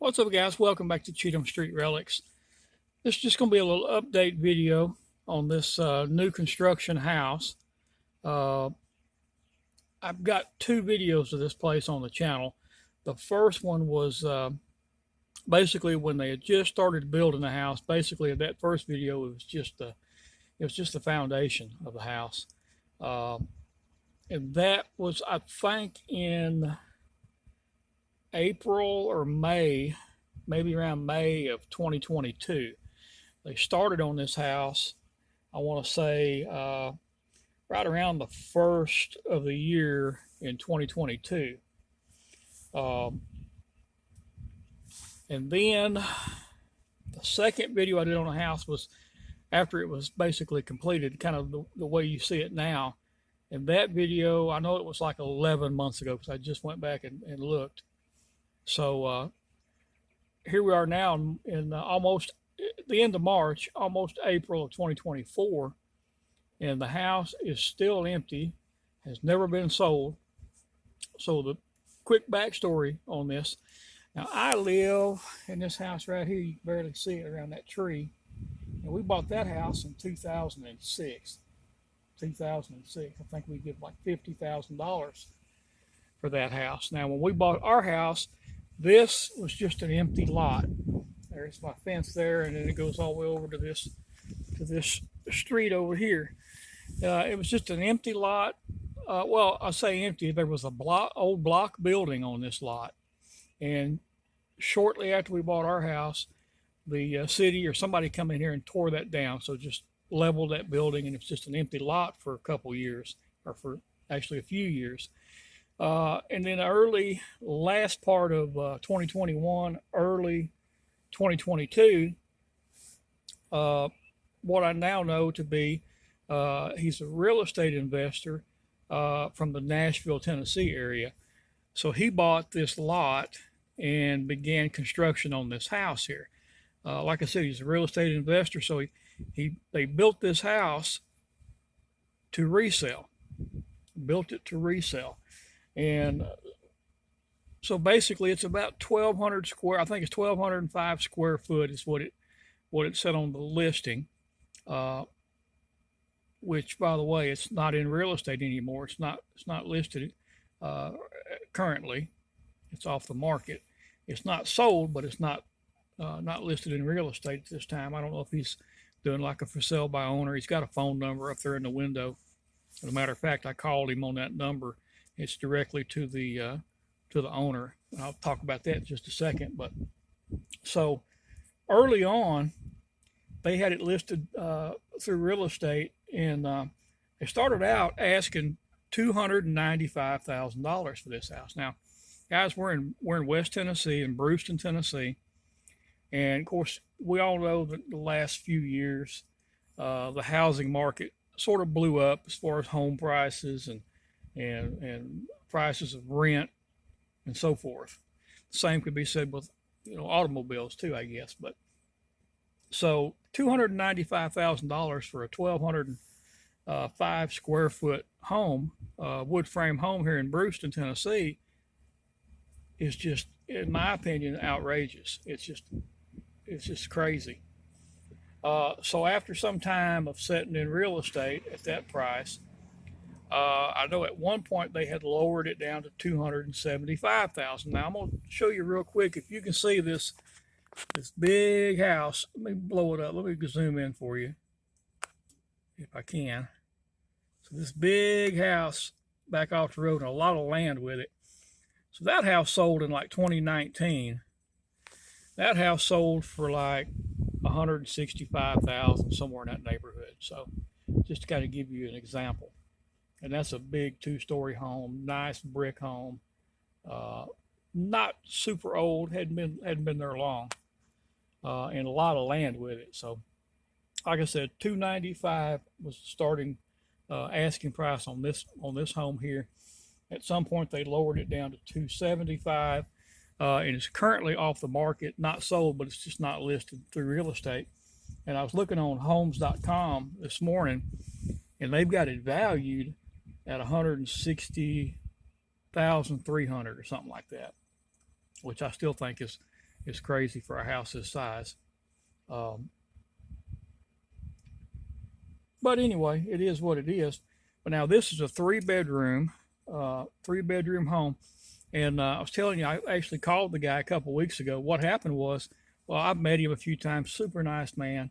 What's up, guys? Welcome back to Cheatham Street Relics. This is just going to be a little update video on this new construction house. Uh, I've got two videos of this place on the channel. The first one was basically when they had just started building the house. Basically, in that first video, it was just the foundation of the house, and that was, I think, in April or May, maybe around May of 2022. They started on this house, I want to say, right around the first of the year in 2022. And then the second video I did on the house was after it was basically completed, kind of the way you see it now. And that video, I know it was like 11 months ago because I just went back and looked. So here we are now in almost the end of March, almost April of 2024, and the house is still empty, has never been sold. So the quick backstory on this. Now, I live in this house right here. You can barely see it around that tree. And we bought that house in 2006. 2006. I think we give like $50,000 for that house. Now, when we bought our house, this was just an empty lot. There's my fence there, and then it goes all the way over to this street over here. It was just an empty lot. Well, I say empty. There was a old block building on this lot, and shortly after we bought our house, the city or somebody come in here and tore that down. So just leveled that building, and it's just an empty lot for a couple years, or for actually a few years. And then last part of 2021, early 2022, what I now know to be, he's a real estate investor from the Nashville, Tennessee area. So he bought this lot and began construction on this house here. Like I said, he's a real estate investor, so they built this house to resell. Built it to resell. And so basically it's about 1,200 square, I think it's 1,205 square foot is what it said on the listing, which, by the way, it's not in real estate anymore. It's not listed currently. It's off the market. It's not sold, but it's not listed in real estate at this time. I don't know if he's doing like a for sale by owner. He's got a phone number up there in the window. As a matter of fact, I called him on that number. It's directly to the owner. I'll talk about that in just a second. But so early on, they had it listed through real estate, and they started out asking $295,000 for this house. Now, guys, we're in West Tennessee, in Brewston, Tennessee, and of course, we all know that the last few years, the housing market sort of blew up as far as home prices and prices of rent and so forth. The same could be said with automobiles too, I guess. But so $295,000 for a 1,205 square foot home, wood frame home here in Brewston, Tennessee, is just, in my opinion, outrageous. It's just crazy. So after some time of sitting in real estate at that price, I know at one point they had lowered it down to $275,000. Now I'm going to show you real quick. If you can see this big house, let me blow it up. Let me zoom in for you, if I can. So this big house back off the road, and a lot of land with it. So that house sold in like 2019. That house sold for like $165,000, somewhere in that neighborhood. So just to kind of give you an example. And that's a big 2-story home, nice brick home, not super old, hadn't been there long, and a lot of land with it. So, like I said, $295 was the starting asking price on this home here. At some point, they lowered it down to $275, and it's currently off the market, not sold, but it's just not listed through real estate. And I was looking on homes.com this morning, and they've got it valued at $160,300 or something like that, which I still think is is crazy for a house this size. Um, but anyway, it is what it is. But now this is a three bedroom home. And I was telling you, I actually called the guy a couple of weeks ago. What happened was, well, I've met him a few times. Super nice man.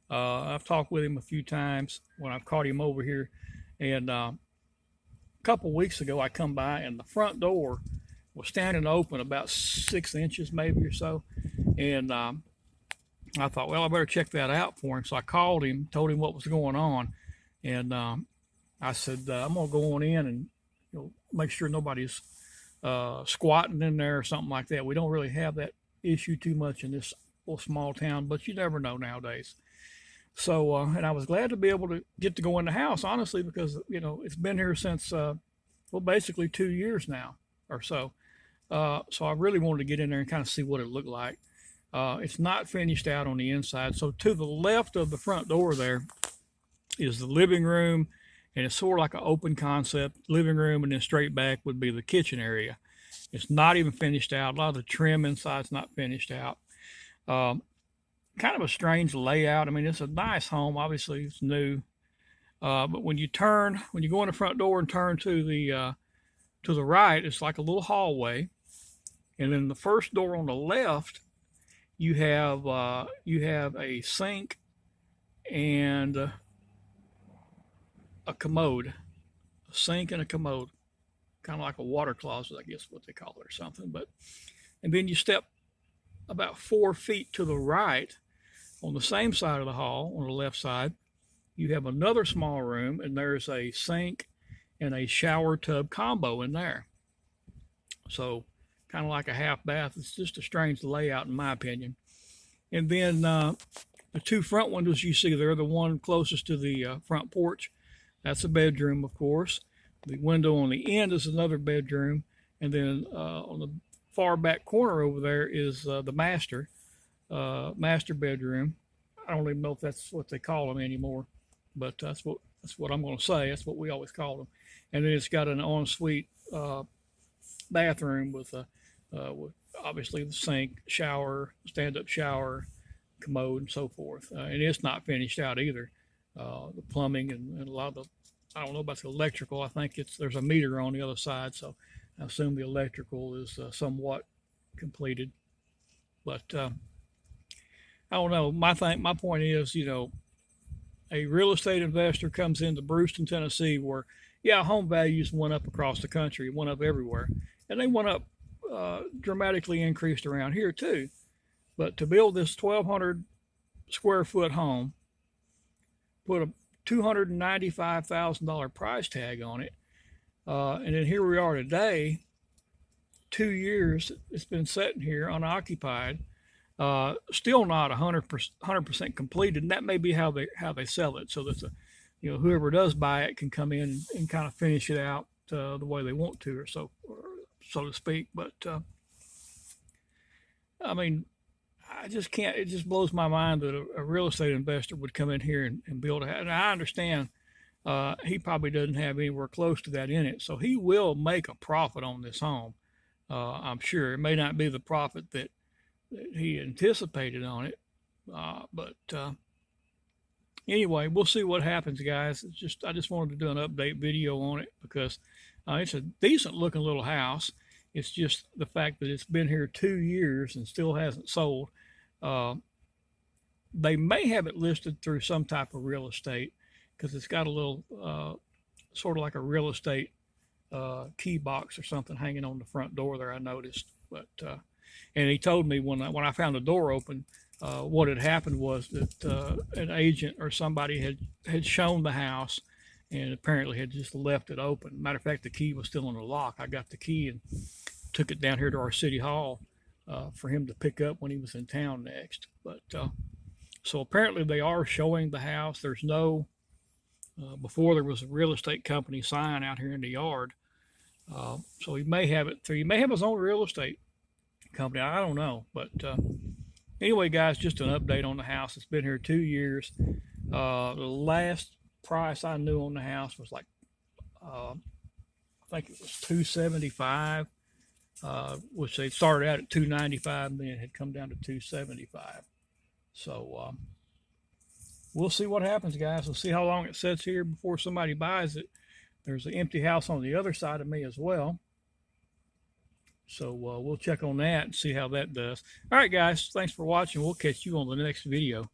I've talked with him a few times when I've caught him over here. And a couple of weeks ago, I come by and the front door was standing open about 6 inches maybe or so. And I thought, well, I better check that out for him. So I called him, told him what was going on. And I said, I'm going to go on in and make sure nobody's squatting in there or something like that. We don't really have that issue too much in this little small town, but you never know nowadays. So, and I was glad to be able to get to go in the house, honestly, because, it's been here since, basically 2 years now or so. So I really wanted to get in there and kind of see what it looked like. It's not finished out on the inside. So to the left of the front door there is the living room, and it's sort of like an open concept living room, and then straight back would be the kitchen area. It's not even finished out. A lot of the trim inside's not finished out. Kind of a strange layout. I mean, it's a nice home. Obviously, it's new. But when you go in the front door and turn to the right, it's like a little hallway. And then the first door on the left, you have a sink and a commode, a sink and a commode, kind of like a water closet, I guess what they call it or something. And then you step about 4 feet to the right, on the same side of the hall, on the left side, you have another small room, and there's a sink and a shower tub combo in there. So kind of like a half bath. It's just a strange layout in my opinion. And then the two front windows you see there, the one closest to the front porch, that's a bedroom, of course. The window on the end is another bedroom. And then on the far back corner over there is the master bedroom. I don't even know if that's what they call them anymore, but that's what I'm going to say. That's what we always call them. And then it's got an ensuite bathroom with obviously the sink, shower, stand-up shower, commode, and so forth. And it's not finished out either. The plumbing and a lot of the, I don't know about the electrical. I think there's a meter on the other side, so I assume the electrical is somewhat completed. But I don't know. My point is, a real estate investor comes into Brewston, Tennessee, where home values went up across the country, went up everywhere, and they went up dramatically increased around here too. But to build this 1,200 square foot home, put a $295,000 price tag on it, and then here we are today. 2 years it's been sitting here unoccupied, still not 100% completed, and that may be how they sell it, so that whoever does buy it can come in and kind of finish it out the way they want to, or so to speak. But I mean, I just can't. It just blows my mind that a real estate investor would come in here and build a house. And I understand he probably doesn't have anywhere close to that in it, so he will make a profit on this home. I'm sure it may not be the profit that he anticipated on it, but anyway, we'll see what happens, guys. I just wanted to do an update video on it because it's a decent looking little house. It's just the fact that it's been here 2 years and still hasn't sold. They may have it listed through some type of real estate because it's got a little sort of like a real estate key box or something hanging on the front door there, I noticed. But and he told me when I found the door open, what had happened was that an agent or somebody had shown the house and apparently had just left it open. Matter of fact, the key was still in the lock. I got the key and took it down here to our city hall for him to pick up when he was in town next. But so apparently they are showing the house. There's no before there was a real estate company sign out here in the yard. So he may have it through. He may have his own real estate company. I don't know. But anyway, guys, just an update on the house. It's been here 2 years. The last price I knew on the house was like I think it was $275. which they started out at 295 and then it had come down to 275. So we'll see what happens, guys. We'll see how long it sits here before somebody buys it. There's an empty house on the other side of me as well. So we'll check on that and see how that does. All right, guys. Thanks for watching. We'll catch you on the next video.